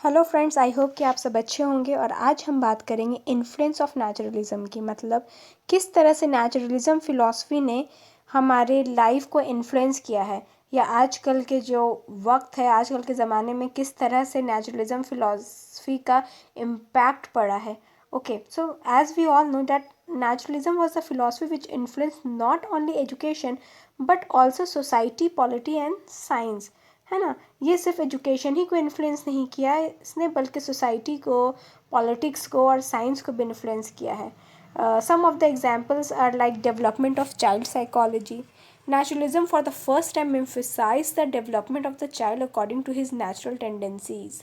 Hello friends, I hope कि आप सब अच्छे होंगे। और आज हम बात करेंगे इन्फ्लुएंस ऑफ नेचुरलिज्म की, मतलब किस तरह से नेचुरलिज्म फ़िलॉसफी ने हमारे लाइफ को इन्फ्लुएंस किया है, या आजकल के जो वक्त है, आजकल के ज़माने में किस तरह से नेचुरलिज्म फ़िलॉसफी का इम्पैक्ट पड़ा है। Okay, so as we all know that naturalism was a philosophy which influence not only education but also society, polity and science, है ना। ये सिर्फ एजुकेशन ही को इन्फ्लुएंस नहीं किया है इसने, बल्कि सोसाइटी को, पॉलिटिक्स को और साइंस को भी इन्फ्लुएंस किया है। Some of the examples are like development of child psychology. Naturalism for the first time emphasized the development of the child according to his natural tendencies,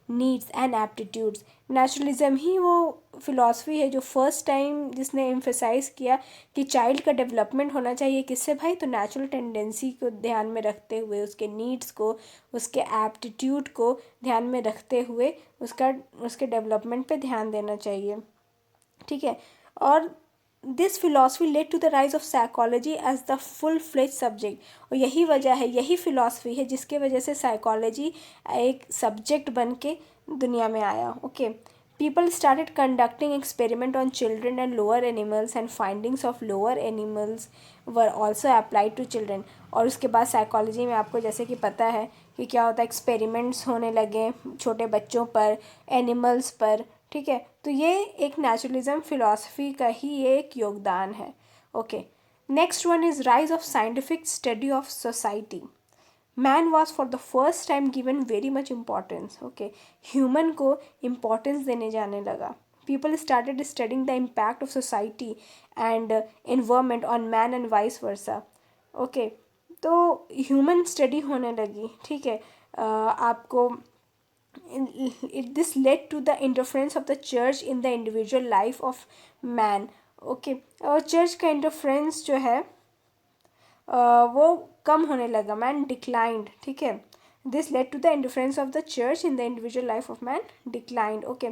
needs and aptitudes. Naturalism ही वो philosophy है जो first time जिसने emphasise किया कि child का development होना चाहिए किससे भाई, तो नेचुरल टेंडेंसी को ध्यान में रखते हुए, उसके नीड्स को, उसके एप्टीट्यूड को ध्यान में रखते हुए उसके डेवलपमेंट पे ध्यान देना चाहिए, ठीक है। और this philosophy led to the rise of psychology as the full fledge subject. और यही वजह है, यही फिलॉसफी है जिसके वजह से साइकोलॉजी एक सब्जेक्ट बन के दुनिया में आया. Okay, people started conducting experiment on children and lower animals, and findings of lower animals were also applied to children. और उसके बाद साइकोलॉजी में आपको जैसे कि पता है कि क्या होता है, एक्सपेरिमेंट्स होने लगे छोटे बच्चों पर, एनिमल्स पर, ठीक है। तो ये एक नेचुरलिज्म फिलॉसफी का ही एक योगदान है. Okay, next one is rise of scientific study of society. Man was for the first time given very much importance. Okay, human को इम्पॉर्टेंस देने जाने लगा. People started studying the impact of society and environment on man and vice versa. Okay, तो human study होने लगी, ठीक है. आपको this led to the interference of the church in the individual life of man. Okay, और church का interference जो है वो कम होने लगा. मैन डिक्लाइंड, ठीक है. This led to the interference of the church in the individual life of man declined. Okay,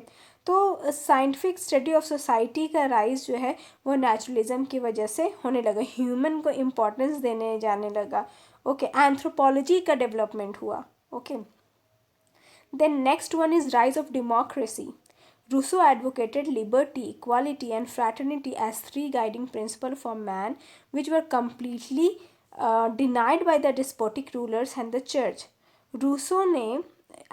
तो साइंटिफिक स्टडी ऑफ सोसाइटी का राइज जो है वो नेचुरलिज्म की वजह से होने लगा. ह्यूमन को इम्पोर्टेंस देने जाने लगा. ओके, एंथ्रोपोलॉजी का डेवलपमेंट हुआ. Okay, then next one is rise of democracy. Rousseau advocated liberty, equality and fraternity as three guiding principles for man, which were completely denied by the despotic rulers and the church. Rousseau ने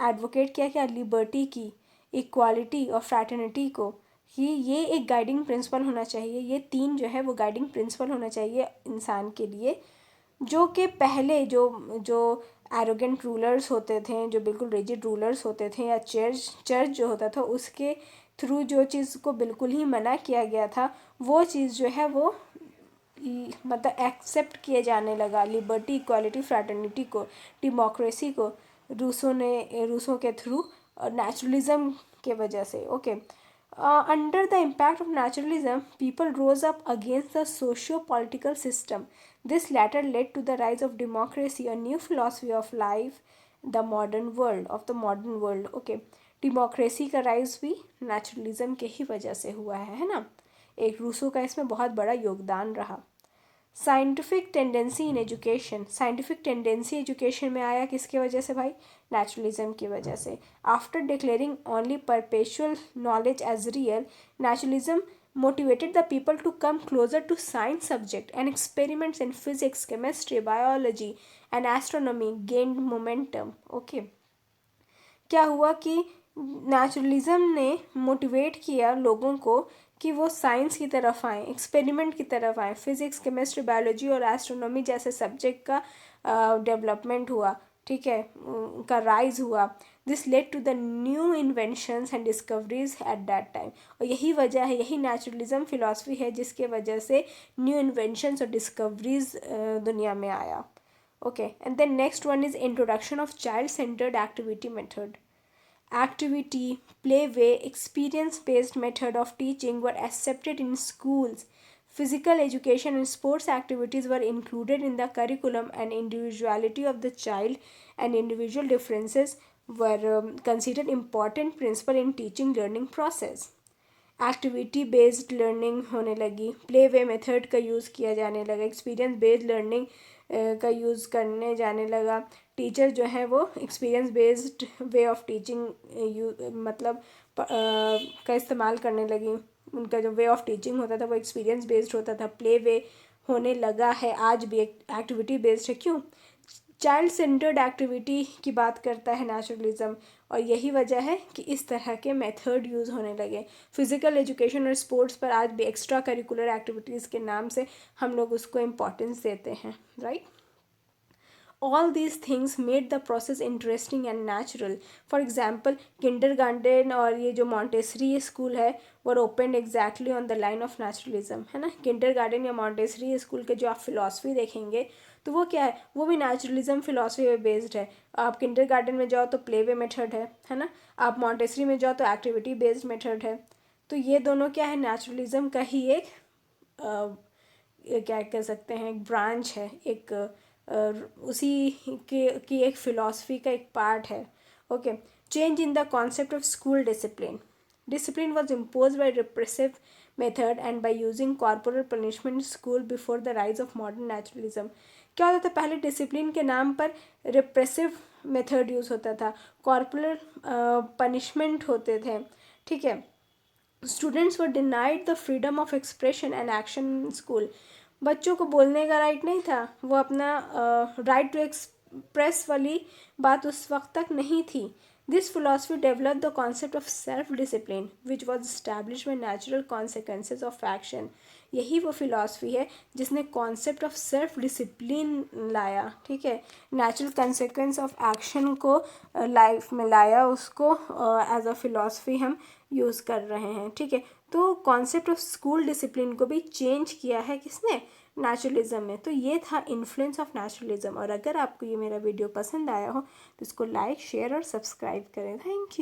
advocate किया क्या, liberty की, equality और fraternity को, कि ये एक guiding principal होना चाहिए. ये तीन जो है वो गाइडिंग प्रिंसिपल होना चाहिए इंसान के लिए, जो कि पहले जो जो एरोगेंट रूलर्स होते थे, जो बिल्कुल रिजिड रूलर्स होते थे, या चर्च जो होता था उसके थ्रू जो चीज़ को बिल्कुल ही मना किया गया था, वो चीज़ जो है वो मतलब एक्सेप्ट किए जाने लगा. लिबर्टी, इक्वालिटी, फ्रैटर्निटी को, डेमोक्रेसी को रूसों के थ्रू और नेचुरलिज्म के वजह से. Okay, under the impact of naturalism, people rose up against the socio-political system. This latter led to the rise of democracy, a new philosophy of life, the modern world. Okay, democracy का rise भी naturalism के ही वजह से हुआ है ना. एक Rousseau का इसमें बहुत बड़ा योगदान रहा. Scientific tendency in education. Scientific tendency education में आया किसके वजह से भाई, नेचुरलिज्म की वजह से. After declaring only perpetual knowledge as real, naturalism motivated the people to come closer to science subject, and experiments in physics, chemistry, biology and astronomy gained momentum. Okay, क्या हुआ कि नेचुरलिज्म ने मोटिवेट किया लोगों को कि वो साइंस की तरफ आएँ, एक्सपेरिमेंट की तरफ आएँ. फिज़िक्स, केमिस्ट्री, बायोलॉजी और एस्ट्रोनॉमी जैसे सब्जेक्ट का डेवलपमेंट हुआ, ठीक है, का राइज हुआ. This led to the new inventions and discoveries at that time. और यही वजह है, यही नेचुरलिज्म फिलॉसफी है जिसके वजह से न्यू इन्वेंशंस और डिस्कवरीज दुनिया में आया. Okay, and then next one is introduction of child centred activity method. Activity, play way, experience-based method of teaching were accepted in schools. Physical education and sports activities were included in the curriculum, and individuality of the child and individual differences were considered important principle in teaching learning process. Activity based learning होने लगी, play way method का use किया जाने लगा, experience based learning का use करने जाने लगा। टीचर जो है वो experience based way of teaching मतलब का इस्तेमाल करने लगी। उनका जो वे ऑफ टीचिंग होता था वो एक्सपीरियंस बेस्ड होता था, प्ले वे होने लगा है, आज भी एक्टिविटी बेस्ड है। क्यों? चाइल्ड सेंटर्ड एक्टिविटी की बात करता है नेचुरलिज्म, और यही वजह है कि इस तरह के मेथड यूज़ होने लगे। फिज़िकल एजुकेशन और स्पोर्ट्स पर आज भी एक्स्ट्रा करिकुलर एक्टिविटीज़ के नाम से हम लोग उसको इम्पोर्टेंस देते हैं, right. All these things made the process interesting and natural. For example, kindergarten और ये जो मॉन्टेसरी स्कूल है वो opened exactly on the line of naturalism, है ना। kindergarten या मॉन्टेसरी स्कूल के जो आप फिलॉसफी देखेंगे तो वो क्या है, वो भी नेचुरलिज्म फिलॉसफी पे बेस्ड है। आप kindergarten में जाओ तो प्ले वे मेथड है ना। आप मॉन्टेसरी में जाओ तो एक्टिविटी बेस्ड मेथड है। तो ये दोनों क्या है, नेचुरलिज्म का ही एक क्या कह सकते हैं, एक ब्रांच है, एक उसी की एक फ़िलॉसफी का एक पार्ट है। Okay, change in the concept of school discipline. Discipline was imposed by repressive method and by using corporal punishment in school before the rise of modern naturalism. क्या होता था, पहले डिसिप्लिन के नाम पर रिप्रेसिव मेथड यूज़ होता था, corporal punishment होते थे, ठीक है। Students were denied the freedom of expression and action in school. बच्चों को बोलने का राइट नहीं था, वो अपना राइट टू एक्सप्रेस वाली बात उस वक्त तक नहीं थी। This philosophy developed the concept of self-discipline, which was established by natural consequences of action. यही वो फिलॉसफी है जिसने कॉन्सेप्ट ऑफ सेल्फ डिसिप्लिन लाया, ठीक है। नेचुरल कंसिक्वेंस ऑफ एक्शन को लाइफ में लाया, उसको एज अ फिलॉसफी हम यूज़ कर रहे हैं, ठीक है। तो कॉन्सेप्ट ऑफ स्कूल डिसिप्लिन को भी चेंज किया है किसने, नेचुरलिज्म में। तो ये था इन्फ्लुएंस ऑफ नेचुरलिज्म। और अगर आपको ये मेरा वीडियो पसंद आया हो तो इसको लाइक, शेयर और सब्सक्राइब करें। Thank you.